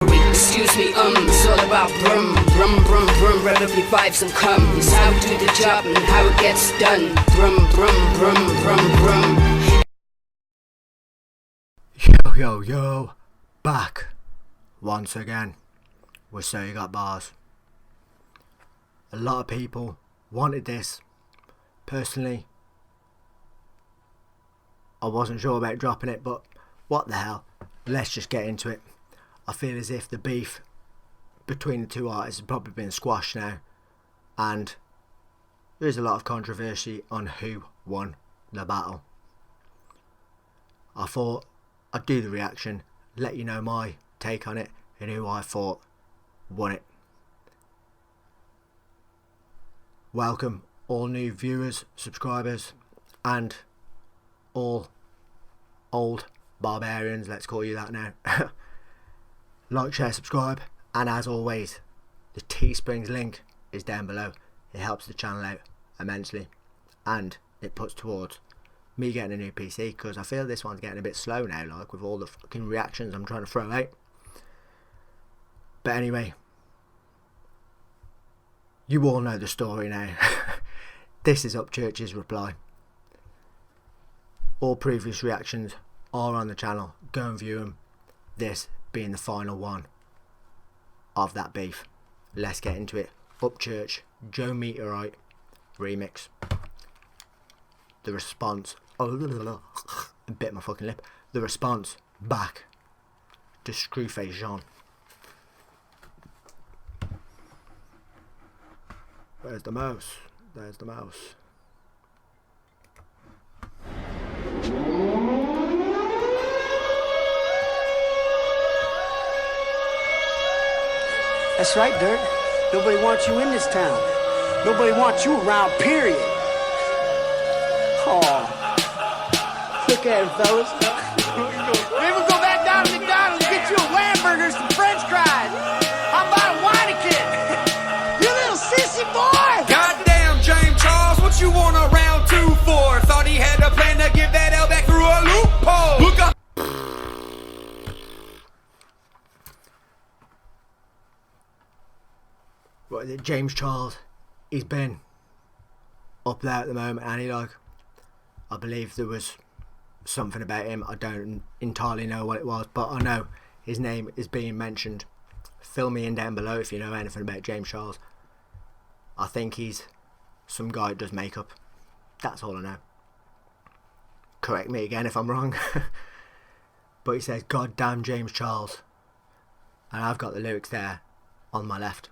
Excuse me, it's all about brum, brum, brum, brum, rev up your vibes and come. It's how we do the job and how it gets done. Brum, brum, brum, brum, brum. Yo, yo, yo, back once again with So You Got Bars. A lot of people wanted this. Personally, I wasn't sure about dropping it, but what the hell, let's just get into it. I feel as if the beef between the two artists has probably been squashed now, and there's a lot of controversy on who won the battle. I thought I'd do the reaction, let you know my take on it and who I thought won it. Welcome all new viewers, subscribers, and all old barbarians, let's call you that now. Like, share, subscribe, and as always, the Teesprings link is down below. It helps the channel out immensely, and it puts towards me getting a new PC, because I feel this one's getting a bit slow now, like with all the fucking reactions I'm trying to throw out. But anyway, you all know the story now. This is Upchurch's reply. All previous reactions are on the channel, go and view them. This being the final one of that beef. Let's get into it. Upchurch, Joe Meteorite remix. The response, I bit my fucking lip. The response back to Screwface Jean. Where's the mouse? There's the mouse. That's right, Dirt. Nobody wants you in this town. Nobody wants you around, period. Oh, look at it, fellas. Maybe we'll go back down to McDonald's and get you a Lamburger, some French fries. How about a Weineken? You little sissy boy! Goddamn, James Charles, what you want a round two for? Thought he had a plan to give that L back through a loophole. Look up. What is it, James Charles? He's been up there at the moment, and he, like, I believe there was something about him. I don't entirely know what it was, but I know his name is being mentioned. Fill me in down below if you know anything about James Charles. I think he's some guy that does makeup. That's all I know. Correct me again if I'm wrong. But he says, "God damn James Charles," and I've got the lyrics there on my left,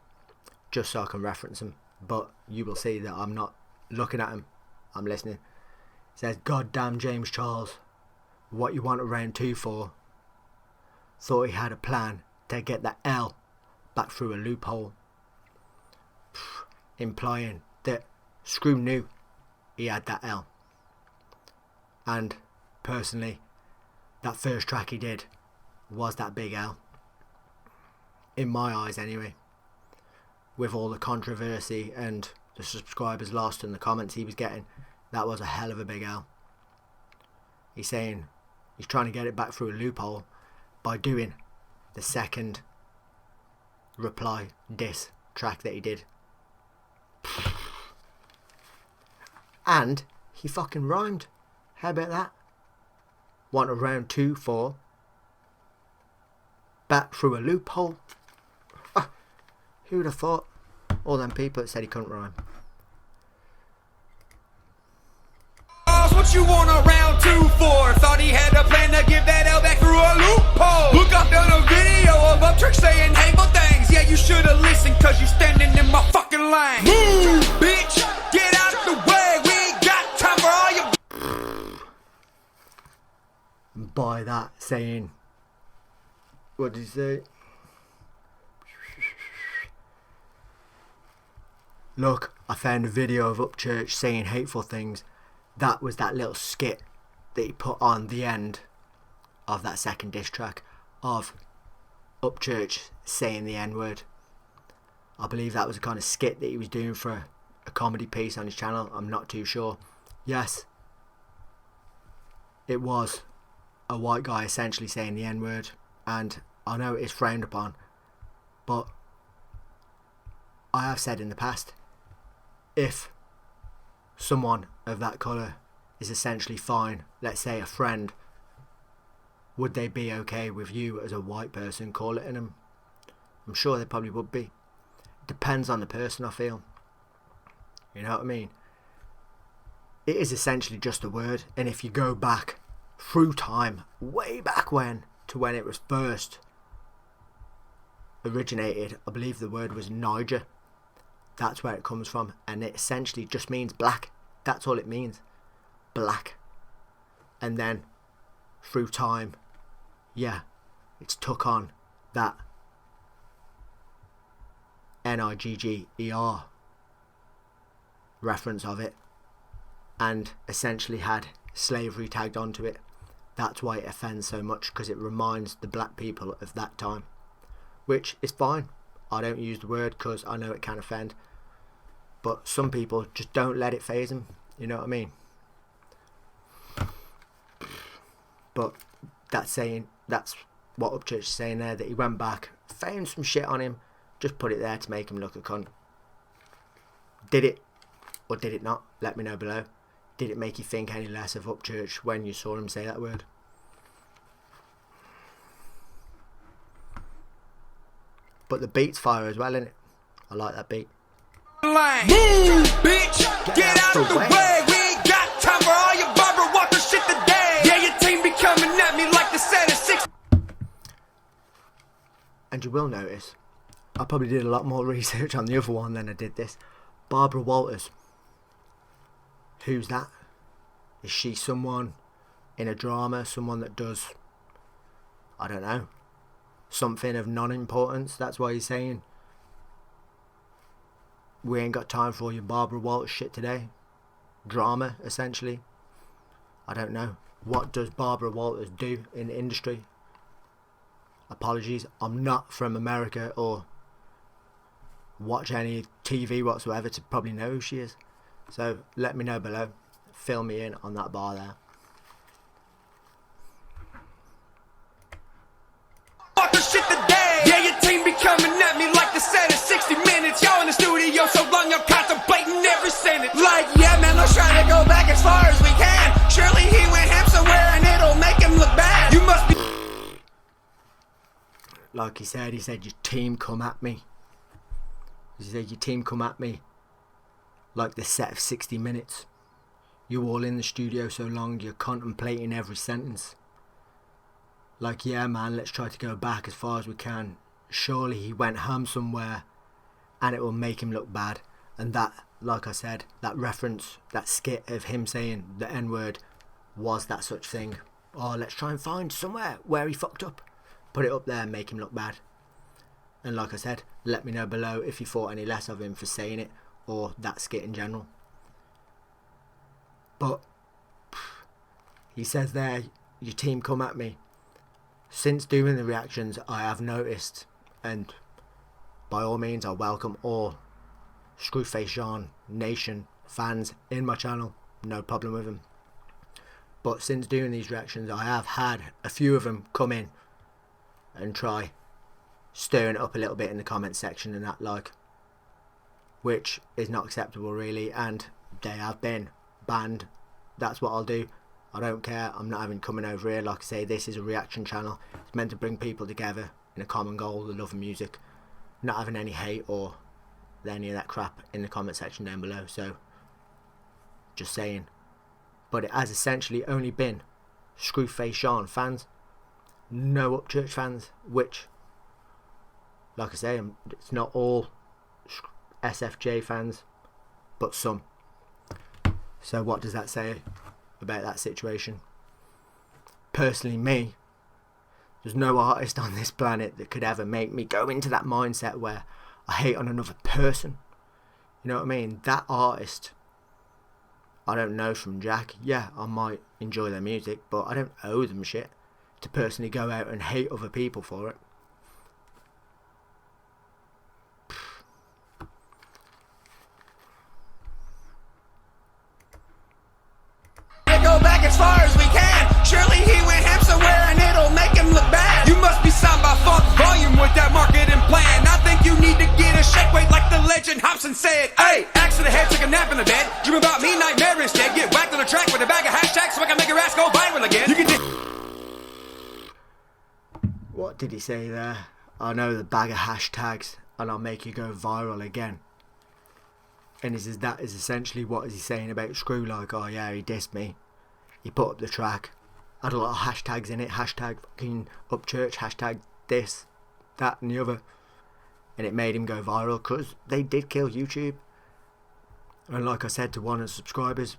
just so I can reference them, but you will see that I'm not looking at him, I'm listening. It says, "God damn James Charles, what you want a round two for? Thought he had a plan to get that L back through a loophole," implying that Screw knew he had that L. And personally, that first track he did was that big L, in my eyes anyway. With all the controversy and the subscribers lost and the comments he was getting, that was a hell of a big L. He's saying he's trying to get it back through a loophole by doing the second reply diss track that he did. And he fucking rhymed. How about that? Want a round two for back through a loophole. Who'd have thought? All them people that said he couldn't rhyme. What you want a round two for? Thought he had a plan to give that L back through a loophole. Look, I've done a video of Upchurch saying hateful things. Yeah, you should've listened, cause you standing in my fucking lane. Move, bitch, get out the way. We ain't got time for all your... And by that saying, what did he say? Look, I found a video of Upchurch saying hateful things. That was that little skit that he put on the end of that second diss track of Upchurch saying the N-word. I believe that was a kind of skit that he was doing for a comedy piece on his channel. I'm not too sure. Yes, it was a white guy essentially saying the N-word, and I know it is frowned upon, but I have said in the past, if someone of that colour is essentially fine, let's say a friend, would they be okay with you as a white person calling them? I'm sure they probably would be. Depends on the person, I feel. You know what I mean? It is essentially just a word, and if you go back through time, way back when, to when it was first originated, I believe the word was Niger. That's where it comes from, and it essentially just means black. That's all it means. Black. And then through time, yeah, it's took on that Nigger reference of it, and essentially had slavery tagged onto it. That's why it offends so much, because it reminds the black people of that time, which is fine. I don't use the word because I know it can offend, but some people just don't let it faze them. You know what I mean? But that's what Upchurch is saying there, that he went back, found some shit on him, just put it there to make him look a cunt. Did it or did it not? Let me know below. Did it make you think any less of Upchurch when you saw him say that word? But the beat's fire as well, innit? I like that beat. Move, bitch! Get out of the way! We ain't got time for all your Barbara Walker shit today! Yeah, your team be coming at me like the set of 6. And you will notice, I probably did a lot more research on the other one than I did this. Barbara Walters. Who's that? Is she someone in a drama? Someone that does, I don't know, something of non-importance? That's why he's saying we ain't got time for all your Barbara Walters shit today. Drama, essentially. I don't know. What does Barbara Walters do in the industry? Apologies, I'm not from America or watch any TV whatsoever to probably know who she is. So let me know below. Fill me in on that bar there. Shit today. Yeah, your team be coming at me like the set of 60 minutes. Y'all in the studio so long, y'all contemplating every sentence. Like, yeah, man, let's try to go back as far as we can. Surely he went ham somewhere and it'll make him look bad. You must be. Like he said your team come at me. He said your team come at me like the set of 60 minutes. You all in the studio so long, you're contemplating every sentence. Like, yeah, man, let's try to go back as far as we can. Surely he went ham somewhere and it will make him look bad. And that, like I said, that reference, that skit of him saying the N-word was that such thing. Oh, let's try and find somewhere where he fucked up. Put it up there and make him look bad. And like I said, let me know below if you thought any less of him for saying it or that skit in general. But he says there, your team come at me. Since doing the reactions, I have noticed, and by all means I welcome all Screwface Sean Nation fans in my channel, no problem with them. But since doing these reactions, I have had a few of them come in and try stirring it up a little bit in the comment section and that, like, which is not acceptable really, and they have been banned. That's what I'll do. I don't care. I'm not even coming over here. Like I say, this is a reaction channel. It's meant to bring people together in a common goal, the love of music. Not having any hate or any of that crap in the comment section down below. So, just saying. But it has essentially only been Screwface Sean fans, no Upchurch fans, which, like I say, it's not all SFJ fans, but some. So what does that say about that situation? Personally, me, there's no artist on this planet that could ever make me go into that mindset where I hate on another person. You know what I mean? That artist, I don't know from Jack. Yeah, I might enjoy their music, but I don't owe them shit to personally go out and hate other people for it. Go back as far as we can. Surely he went ham somewhere and it'll make him look bad. You must be signed by Funk what did he say there? I know the bag of hashtags and I'll make you go viral again. And that is essentially what is he saying about Screw, like, oh yeah, he dissed me. He put up the track, had a lot of hashtags in it, hashtag fucking Upchurch, hashtag this, that and the other. And it made him go viral because they did kill YouTube. And like I said to one of the subscribers,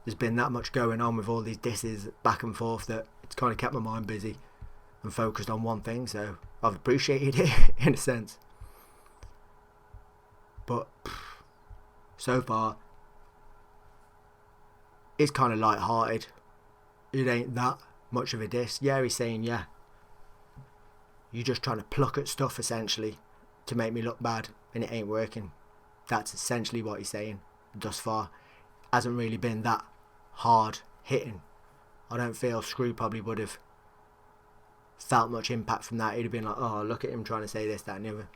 there's been that much going on with all these disses back and forth that it's kind of kept my mind busy and focused on one thing, so I've appreciated it in a sense. But so far it's kind of light-hearted. It ain't that much of a diss. Yeah, he's saying, yeah, you're just trying to pluck at stuff essentially to make me look bad, and it ain't working. That's essentially what he's saying thus far. Hasn't really been that hard hitting. I don't feel Screw probably would have felt much impact from that. He'd have been like, oh, look at him trying to say this, that and the other.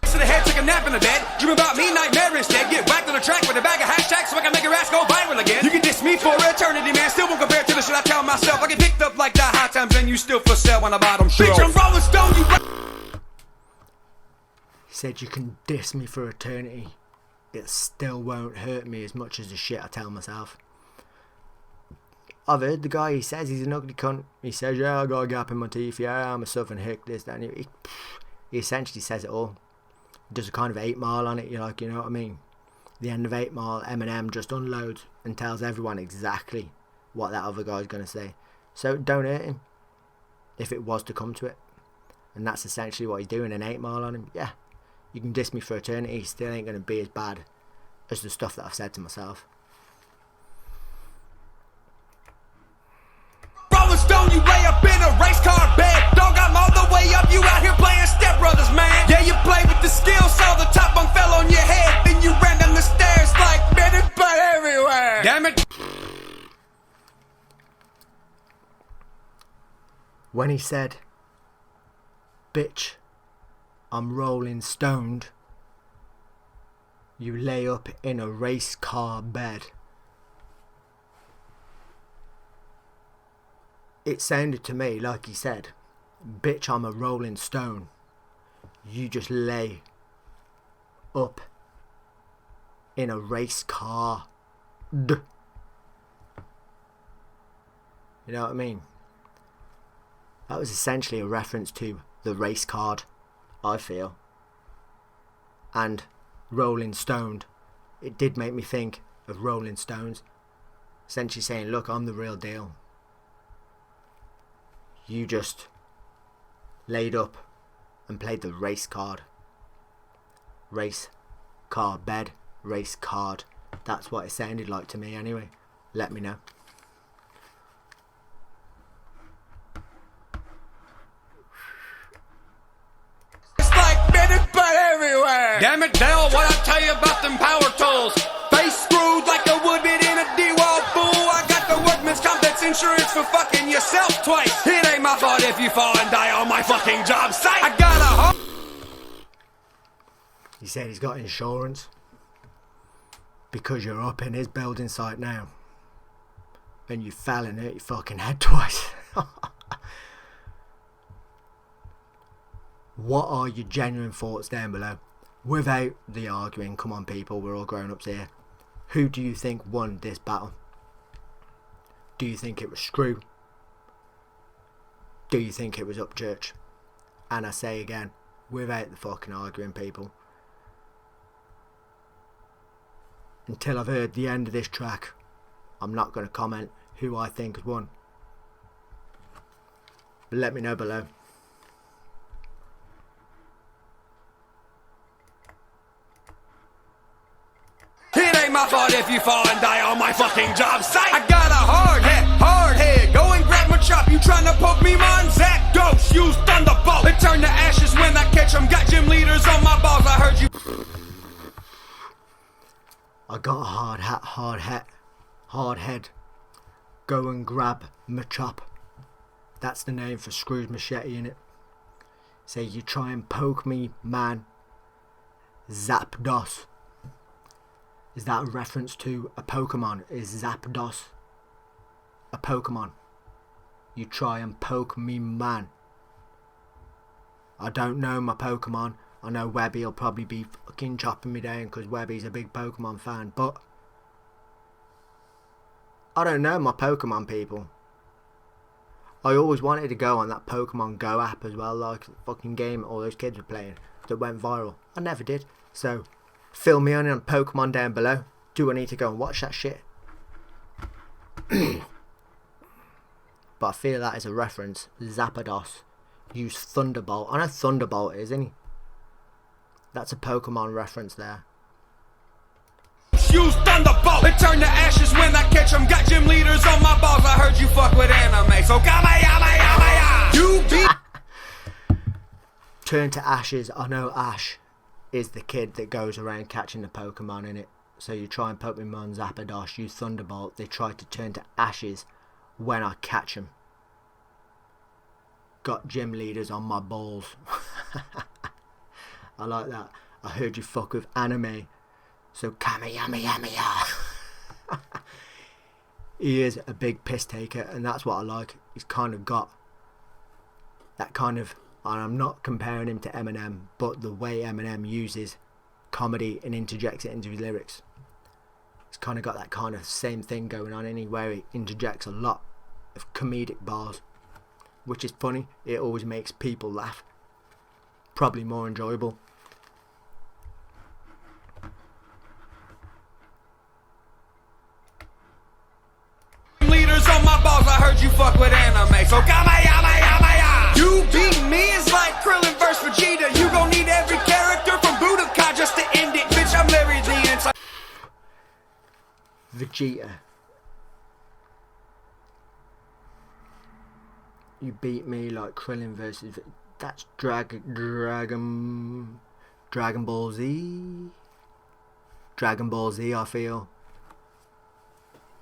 To the head, take a nap in the bed, dream about me, nightmare instead. Get whacked on the track with a bag of hashtags so I can make your ass go viral again. You can diss me for eternity, man, still won't compare to the shit I tell myself. I get picked up like the high times and you still for sale on the bottom shelf. Bitch, I'm Rolling Stone, you... He said you can diss me for eternity, it still won't hurt me as much as the shit I tell myself. I've heard the guy, he says he's an ugly cunt. He says, yeah, I got a gap in my teeth, yeah, I'm a southern hick, this, that, and he essentially says it all. Does a kind of 8 Mile on it, you're like, you know what I mean? The end of 8 Mile, Eminem just unloads and tells everyone exactly what that other guy's going to say. So don't hurt him if it was to come to it. And that's essentially what he's doing, an 8 Mile on him. Yeah, you can diss me for eternity, still ain't going to be as bad as the stuff that I've said to myself. Rolling Stone, you lay up in a race car bed. Dog, I'm all the way up, you out here playing Step Brothers, man. Yeah, you play with the skill, saw the top bunk fell on your head. Then you ran down the stairs like men and butt everywhere. Damn it. When he said, bitch, I'm rolling stoned, you lay up in a race car bed. It sounded to me like he said, bitch, I'm a rolling stone, you just lay up in a race car. You know what I mean? That was essentially a reference to the race card, I feel. And Rolling Stoned, it did make me think of Rolling Stones, essentially saying, look, I'm the real deal. You just laid up and played the race card. Race car bed, race card. That's what it sounded like to me anyway. Let me know. It's like men and butt everywhere. Damn it, Dale, what I tell you about them power tools? Face screwed like a wood bit in a D-wall fool. I got the workman's comp, that's insurance for fucking yourself twice. It ain't my fault if you fall and die on my fucking job site. I got a heart. He said he's got insurance because you're up in his building site now and you fell and hurt your fucking head twice. What are your genuine thoughts down below? Without the arguing, come on people, we're all grown-ups here. Who do you think won this battle? Do you think it was Screw? Do you think it was Upchurch? And I say again, without the fucking arguing people. Until I've heard the end of this track, I'm not going to comment who I think has won. But let me know below. It ain't my fault if you fall and die on my fucking job site. I got a hard head. Go and grab my chop. You tryna poke me, man? Zapdos, use thunderbolt. They turn to ashes when I catch them. Got gym leaders on my balls. I heard you. I got a hard head. Go and grab my chop. That's the name for Screw's machete in it. Say you try and poke me, man. Zapdos. Is that a reference to a Pokemon? Is Zapdos a Pokemon? You try and poke me, man. I don't know my Pokemon. I know Webby will probably be fucking chopping me down because Webby's a big Pokemon fan, but I don't know my Pokemon, people. I always wanted to go on that Pokemon Go app as well, like the fucking game all those kids were playing that went viral. I never did. So, fill me in on Pokemon down below. Do I need to go and watch that shit? But I feel that is a reference. Zapdos used Thunderbolt. I know Thunderbolt is, isn't he? That's a Pokemon reference there. Use Thunderbolt. They turn to ashes when I catch them. Got gym leaders on my balls. I heard you fuck with anime. So you be. Turn to ashes. I know Ash is the kid that goes around catching the Pokemon in it. So you try and Pokemon Zapdos, use Thunderbolt. They try to turn to ashes when I catch them. Got gym leaders on my balls. I like that. I heard you fuck with anime. So Kamiyama. He is a big piss taker, and that's what I like. He's kind of got that kind of, and I'm not comparing him to Eminem, but the way Eminem uses comedy and interjects it into his lyrics. He's kind of got that kind of same thing going on where he interjects a lot of comedic bars, which is funny. It always makes people laugh. Probably more enjoyable. Leaders on my balls, I heard you fuck with anime. So you beat me is like Krillin versus Vegeta. You gon' need every character from Budokai just to end it. Bitch, I'm Larry the Inside. Vegeta. You beat me like Krillin versus... That's Dragon Ball Z. Dragon Ball Z, I feel.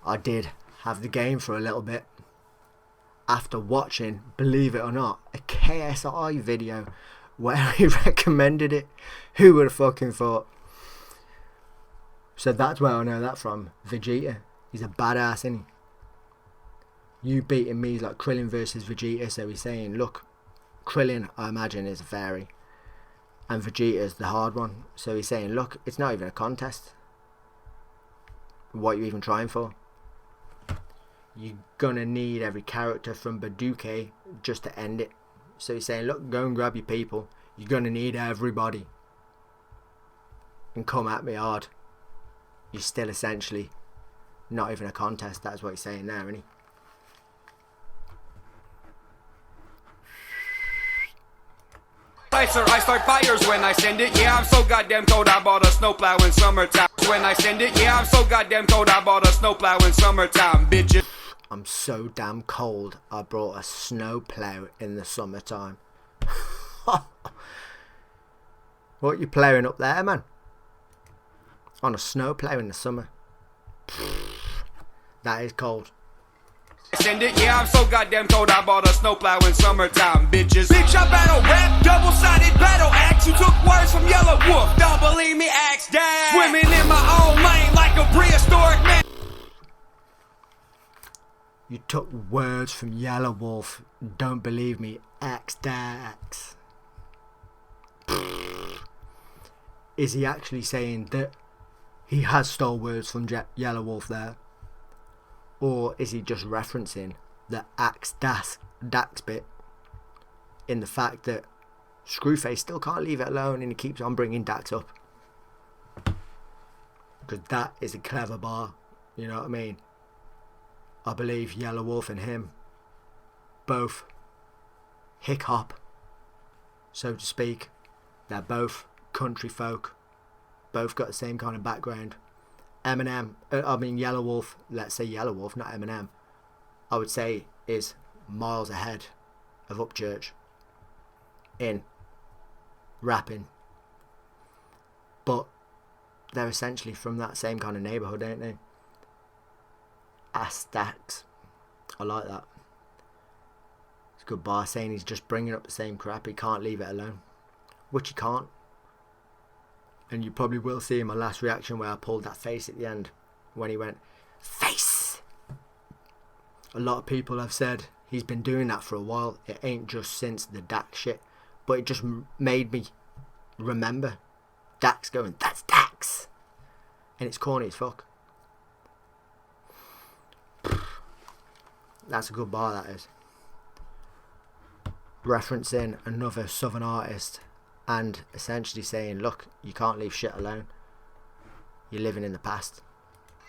I did have the game for a little bit after watching, believe it or not, a KSI video where he recommended it. Who would have fucking thought? So that's where I know that from. Vegeta. He's a badass, isn't he? You beating me like Krillin versus Vegeta. So he's saying, look, Krillin, I imagine, is a fairy, and Vegeta is the hard one. So he's saying, look, it's not even a contest. What are you even trying for? You're gonna need every character from Budokai just to end it. So he's saying, look, go and grab your people. You're gonna need everybody. And come at me hard. You're still essentially not even a contest. That's what he's saying there, isn't he? I start fires when I send it. Yeah, I'm so goddamn cold. I bought a snowplow in summertime. When I send it, yeah, I'm so goddamn cold. I bought a snowplow in summertime, bitches. I'm so damn cold. I brought a snowplow in the summertime. What you ploughing up there, man? On a snowplow in the summer. That is cold. Send it, yeah, I'm so goddamn cold. I bought a snowplow in summertime, bitches. Bitch, I battle rap, double-sided battle axe. You took words from Yellow Wolf. Don't believe me, axe down. Swimming in my own lane like a prehistoric man. You took words from Yellow Wolf. Don't believe me, axe dax. Is he actually saying that he has stole words from Yellow Wolf there? Or is he just referencing the axe dax bit in the fact that Screwface still can't leave it alone and he keeps on bringing Dax up? Because that is a clever bar, you know what I mean? I believe Yellow Wolf and him both hick hop, so to speak. They're both country folk, both got the same kind of background. Yellow Wolf, let's say Yellow Wolf, not Eminem, I would say is miles ahead of Upchurch in rapping. But they're essentially from that same kind of neighbourhood, ain't they? Astax. I like that. It's a good bar saying he's just bringing up the same crap. He can't leave it alone. Which he can't. And you probably will see in my last reaction where I pulled that face at the end when he went, face! A lot of people have said he's been doing that for a while. It ain't just since the Dax shit. But it just made me remember Dax going, that's Dax! And it's corny as fuck. That's a good bar, that is. Referencing another southern artist and essentially saying, look, you can't leave shit alone. You're living in the past.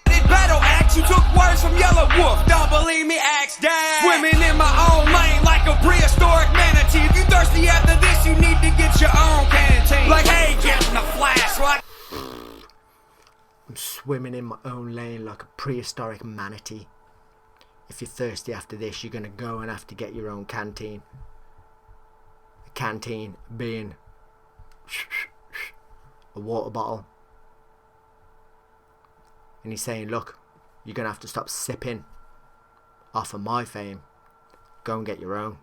Battle axe, you took words from Yellow Wolf. Don't believe me, axe down. Swimming in my own lane like a prehistoric manatee. If you thirsty after this, you need to get your own canteen. Like, hey, get in the flash, right? I'm swimming in my own lane like a prehistoric manatee. If you're thirsty after this, you're going to go and have to get your own canteen. A canteen being a water bottle. And he's saying, look, you're going to have to stop sipping off of my fame. Go and get your own.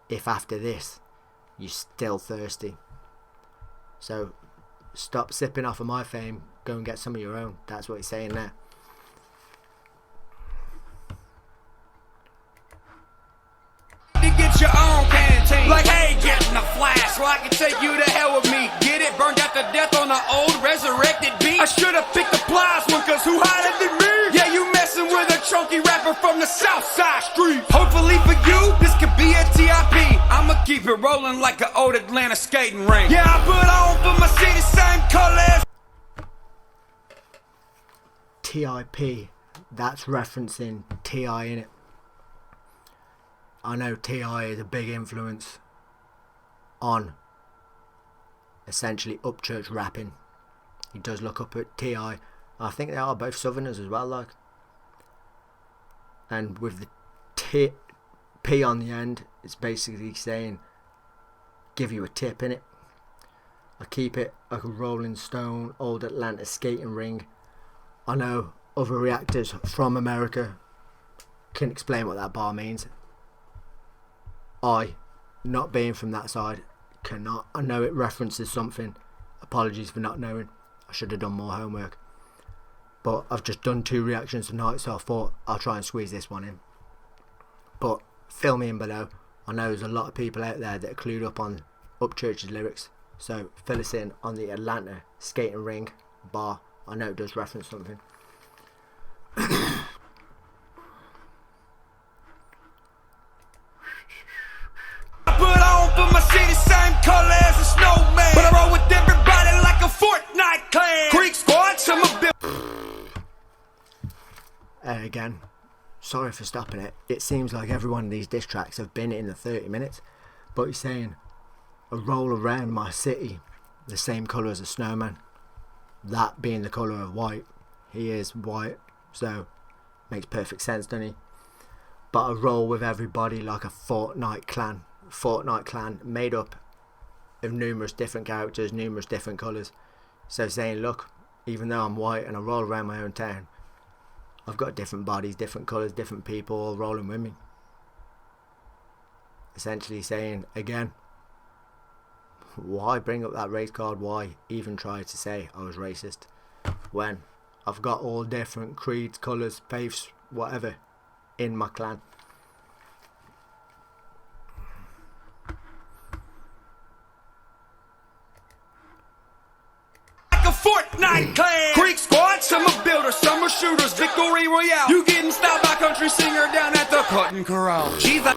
If after this, you're still thirsty. So, stop sipping off of my fame. Go and get some of your own. That's what he's saying there. To get your own canteen. Like, hey, get in the flash so I can take you to hell with me. Get it? Burned out to death on an old resurrected beat. I should have picked the Plow's one, cause who hotter than me? Yeah, you messing with a chunky rapper from the south side street. Hopefully for you, this could be a TIP. I'ma keep it rolling like an old Atlanta skating rink. Yeah, I put on for my city, same colors. TIP, that's referencing T.I. in it. I know T.I. is a big influence on essentially Upchurch rapping. He does look up at T.I. I think they are both Southerners as well, like. And with the P on the end, it's basically saying, give you a tip in it. I keep it like a Rolling Stone, old Atlanta skating ring. I know other reactors from America can explain what that bar means. I, not being from that side, cannot. I know it references something. Apologies for not knowing. I should have done more homework. But I've just done 2 reactions tonight, so I thought I'll try and squeeze this one in. But fill me in below. I know there's a lot of people out there that are clued up on Upchurch's lyrics. So fill us in on the Atlanta skating ring bar. I know it does reference something. Put on for my city, same color as a snowman. But I roll with everybody like a Fortnite clan. Creek squad, some of them. Again, sorry for stopping it. It seems like every one of these diss tracks have been in the 30 minutes. But he's saying, I roll around my city the same colour as a snowman. That being the colour of white. He is white, so makes perfect sense, doesn't he? But I roll with everybody like a Fortnite clan. Fortnite clan made up of numerous different characters, numerous different colours. So saying, look, even though I'm white and I roll around my own town, I've got different bodies, different colours, different people all rolling with me. Essentially saying, again, why bring up that race card? Why even try to say I was racist when I've got all different creeds, colours, faiths, whatever in my clan? Fortnite clan. Creek squad, some are builders, some are shooters. Victory Royale. You getting stopped by country singer down at the Cotton Corral. She's a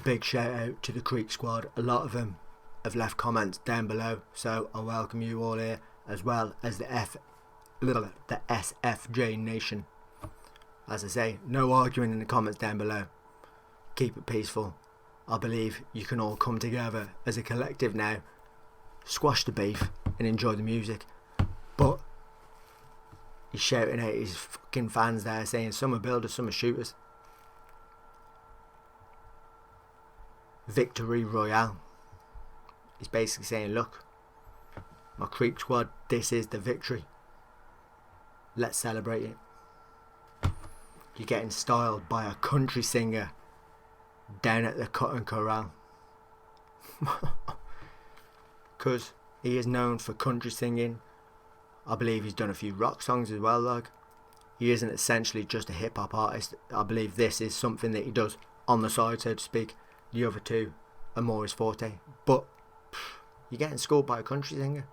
big shout out to the Creek squad. A lot of them have left comments down below, so I welcome you all here, as well as the SFJ Nation. As I say, no arguing in the comments down below. Keep it peaceful. I believe you can all come together as a collective now, squash the beef and enjoy the music. But he's shouting at his fucking fans there, saying some are builders, some are shooters. Victory Royale. He's basically saying, look, my Creep squad, this is the victory. Let's celebrate it. You're getting styled by a country singer down at the Cotton Corral. Because he is known for country singing. I believe he's done a few rock songs as well. Like, he isn't essentially just a hip hop artist. I believe this is something that he does on the side, so to speak. The other two are more his forte. But you're getting schooled by a country singer.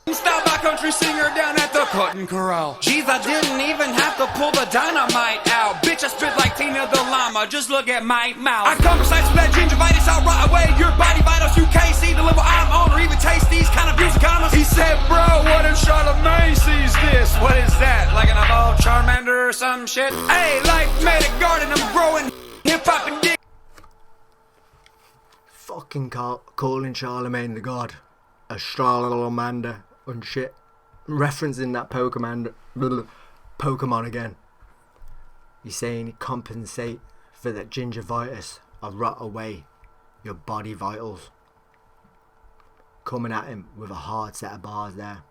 Stop by country singer down at the Cotton Corral. Jeez, I didn't even have to pull the dynamite out. Bitch, I spit like Tina the Llama. Just look at my mouth. I converse with that gingivitis. I'll rot away your body vitals. You can't see the level I'm on or even taste these kind of music commas. He said, bro, what if Charlemagne sees this? What is that? Like an evolved Charmander or some shit? Hey, life made a garden. I'm growing hip-hop and dick. Fucking calling Charlemagne the god. A Charlemander and shit. Referencing that Pokemon again. He's saying compensate for that gingivitis. I rot away your body vitals. Coming at him with a hard set of bars there.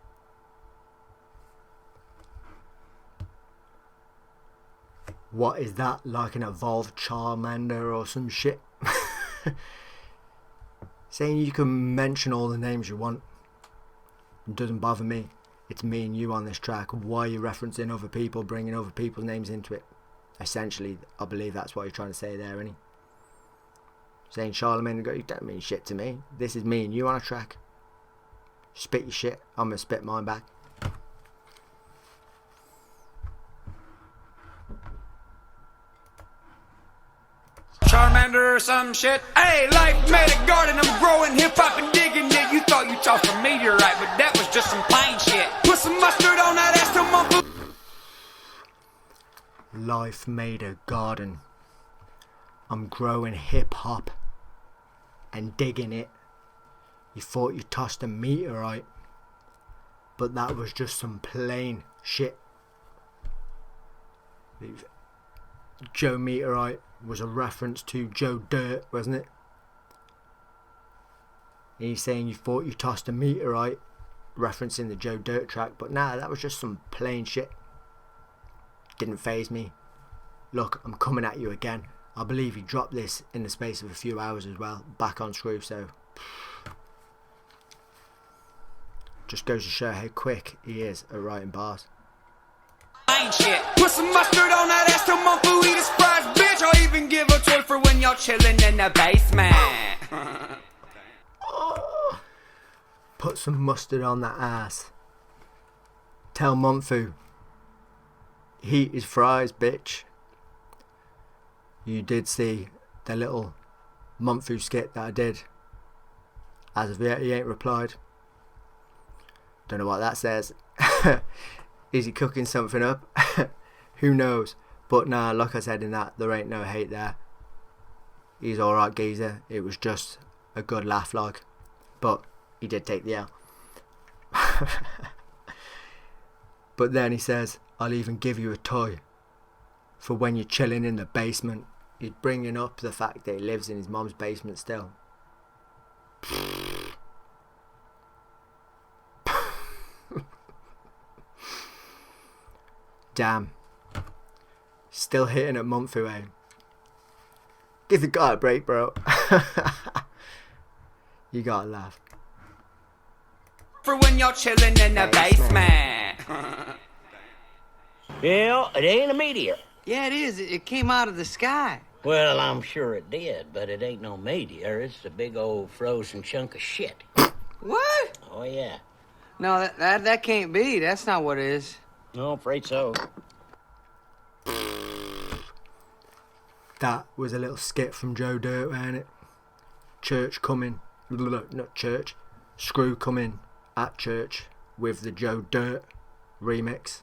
What is that? Like an evolved Charmander or some shit? Saying you can mention all the names you want. It doesn't bother me. It's me and you on this track. Why are you referencing other people, bringing other people's names into it? Essentially, I believe that's what you're trying to say there, isn't he? Saying Charlemagne, you don't mean shit to me. This is me and you on a track. Spit your shit. I'm going to spit mine back. Charmander or some shit. Hey, life made a garden. I'm growing hip-hop and digging it. You thought you talked from Meteorite, but that was just some plain shit. Put some mustard on that ass to my food. Life made a garden. I'm growing hip-hop and digging it. You thought you tossed a meteorite, but that was just some plain shit. Joe Meteorite was a reference to Joe Dirt, wasn't it? He's saying you thought you tossed a meteorite, referencing the Joe Dirt track, but nah, that was just some plain shit. Didn't faze me. Look, I'm coming at you again. I believe he dropped this in the space of a few hours as well, back on Screw, so just goes to show how quick he is at writing bars. Shit. Put some mustard on that ass to my food, eat a surprise, bitch. I'll even give a toy for when y'all chilling in the basement. Put some mustard on that ass. Tell Monfu, heat his fries, bitch. You did see the little Monfu skit that I did. As of yet, he ain't replied. Don't know what that says. Is he cooking something up? Who knows? But nah, like I said in that, there ain't no hate there. He's alright geezer. It was just a good laugh like. But he did take the L. But then he says, I'll even give you a toy for when you're chilling in the basement. He's bringing up the fact that he lives in his mom's basement still. Damn. Still hitting at Monfu, eh? Give the guy a break, bro. You gotta laugh. For when y'all chilling in the basement. Well, it ain't a meteor. Yeah, it is. It came out of the sky. Well, I'm sure it did, but it ain't no meteor. It's a big old frozen chunk of shit. What? Oh, yeah. No, that can't be. That's not what it is. No, afraid so. That was a little skit from Joe Dirt, wasn't it? Church coming, not Church, Screw coming at Church with the Joe Dirt remix,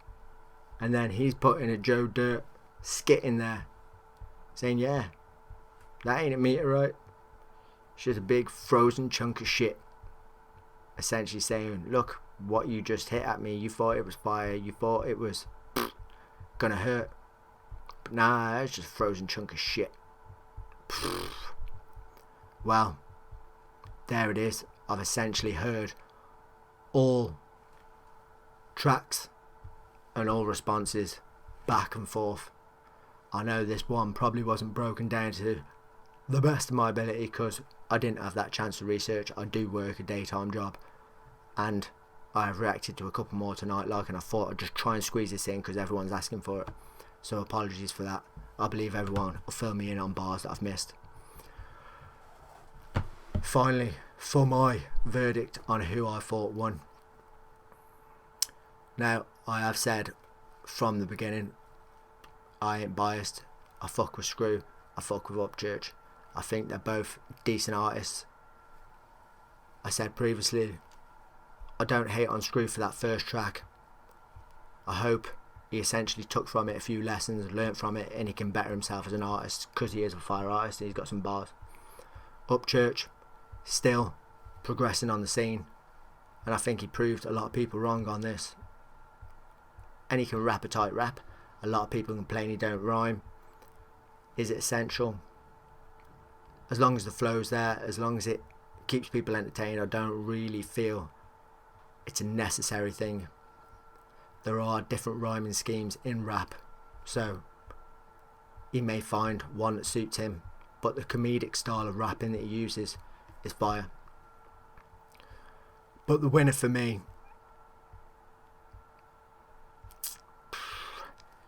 and then he's putting a Joe Dirt skit in there, saying, yeah, that ain't a meteorite, it's just a big frozen chunk of shit. Essentially saying, look, what you just hit at me, you thought it was fire, you thought it was gonna hurt, but nah, it's just a frozen chunk of shit. Well, there it is. I've essentially heard all tracks and all responses back and forth. I know this one probably wasn't broken down to the best of my ability because I didn't have that chance to research. I do work a daytime job, and I have reacted to a couple more tonight, and I thought I'd just try and squeeze this in because everyone's asking for it. So apologies for that. I believe everyone will fill me in on bars that I've missed. Finally, for my verdict on who I thought won. Now, I have said from the beginning, I ain't biased. I fuck with Screw. I fuck with Upchurch. I think they're both decent artists. I said previously, I don't hate on Screw for that first track. I hope he essentially took from it a few lessons, learnt from it, and he can better himself as an artist because he is a fire artist and he's got some bars. Upchurch, still progressing on the scene, and I think he proved a lot of people wrong on this. And he can rap a tight rap. A lot of people complain he don't rhyme. Is it essential? As long as the flow's there, as long as it keeps people entertained, I don't really feel it's a necessary thing. There are different rhyming schemes in rap, so he may find one that suits him, but the comedic style of rapping that he uses is fire. But the winner for me,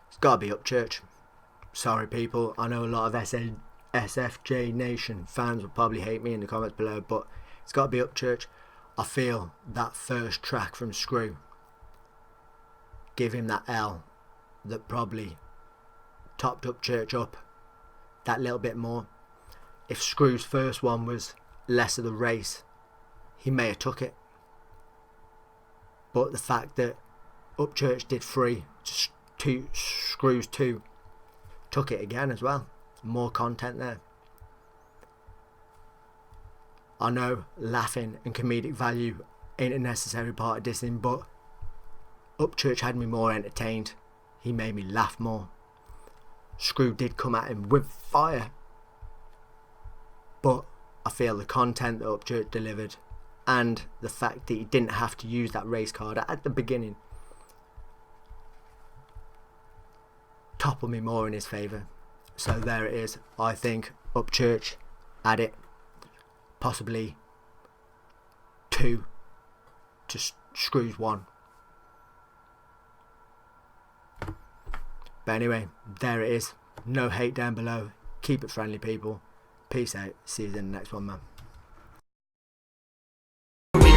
it's got to be Upchurch. Sorry people, I know a lot of SFJ Nation fans will probably hate me in the comments below, but it's got to be Upchurch. I feel that first track from Screw, give him that L that probably topped Upchurch up that little bit more. If Screw's first one was less of the race, he may have took it. But the fact that Upchurch did 3, Screws 2 took it again as well. More content there. I know laughing and comedic value ain't a necessary part of dissing, but Upchurch had me more entertained. He made me laugh more. Screw did come at him with fire, but I feel the content that Upchurch delivered and the fact that he didn't have to use that race card at the beginning toppled me more in his favour. So there it is. I think Upchurch had it, possibly 2 to Screw's 1. But anyway, there it is. No hate down below. Keep it friendly, people. Peace out. See you in the next one, man.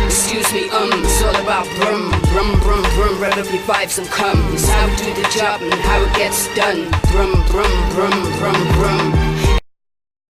Excuse me, it's all about brum, brum, brum, brum. Rev up your vibes and come. It's how we do the job and how it gets done. Brum, brum, brum, brum, brum.